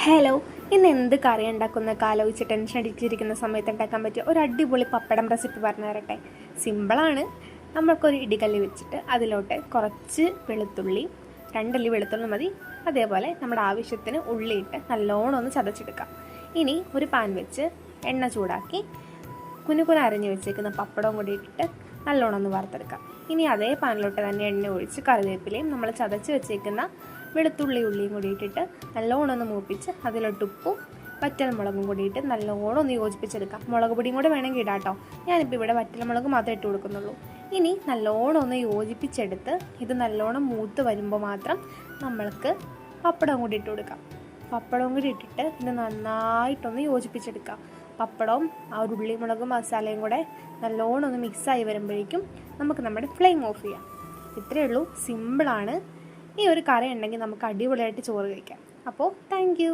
Hello, ഇന്ന് എന്ത് കറി ഉണ്ടാക്കുന്നൊക്കെ ആലോചിച്ച് ടെൻഷൻ അടിച്ചിരിക്കുന്ന സമയത്ത് ഉണ്ടാക്കാൻ പറ്റിയ ഒരു അടിപൊളി പപ്പടം റെസിപ്പി പറഞ്ഞു തരട്ടെ. സിമ്പിളാണ്. നമ്മൾക്കൊരു ഇടികല്ല് വെച്ചിട്ട് അതിലോട്ട് കുറച്ച് വെളുത്തുള്ളി, 2 അല്ലി വെളുത്തുള്ളി മതി, അതേപോലെ നമ്മുടെ ആവശ്യത്തിന് ഉള്ളിയിട്ട് നല്ലോണം ഒന്ന് ചതച്ചെടുക്കാം. ഇനി ഒരു പാൻ വെച്ച് എണ്ണ ചൂടാക്കി കുനുകുന അരിഞ്ഞ് വെച്ചേക്കുന്ന പപ്പടവും കൂടി ഇട്ടിട്ട് നല്ലോണം ഒന്ന് വറുത്തെടുക്കാം. ഇനി അതേ പാനിലോട്ട് തന്നെ എണ്ണ ഒഴിച്ച് കറിവേപ്പിലയും നമ്മൾ ചതച്ച് വെച്ചേക്കുന്ന ഉള്ളിയും കൂടി ഇട്ടിട്ട് നല്ലോണം ഒന്ന് മൂപ്പിച്ച് അതിലോട്ട് ഉപ്പും വറ്റൽമുളകും കൂടി ഇട്ട് നല്ലോണം ഒന്ന് യോജിപ്പിച്ചെടുക്കാം. മുളക് പൊടിയും കൂടെ വേണമെങ്കിൽ ഇടാം കേട്ടോ. ഞാനിപ്പോൾ ഇവിടെ വറ്റൽമുളക് മാത്രമേ ഇട്ട് കൊടുക്കുന്നുള്ളൂ. ഇനി നല്ലോണം ഒന്ന് യോജിപ്പിച്ചെടുത്ത് ഇത് നല്ലോണം മൂത്ത് വരുമ്പോൾ മാത്രം നമ്മൾക്ക് പപ്പടം കൂടി ഇട്ട് കൊടുക്കാം. പപ്പടവും കൂടി ഇട്ടിട്ട് ഇത് നന്നായിട്ടൊന്ന് യോജിപ്പിച്ചെടുക്കാം. പപ്പടവും ആ ഒരു ഉള്ളിമുളകും മസാലയും കൂടെ നല്ലോണം ഒന്ന് മിക്സായി വരുമ്പോഴേക്കും നമുക്ക് നമ്മുടെ ഫ്ലെയിം ഓഫ് ചെയ്യാം. ഇത്രയേ ഉള്ളൂ, സിമ്പിളാണ്. ഈ ഒരു കറി ഉണ്ടെങ്കിൽ നമുക്ക് അടിപൊളിയായിട്ട് ചോറ് കഴിക്കാം. അപ്പോൾ താങ്ക് യു.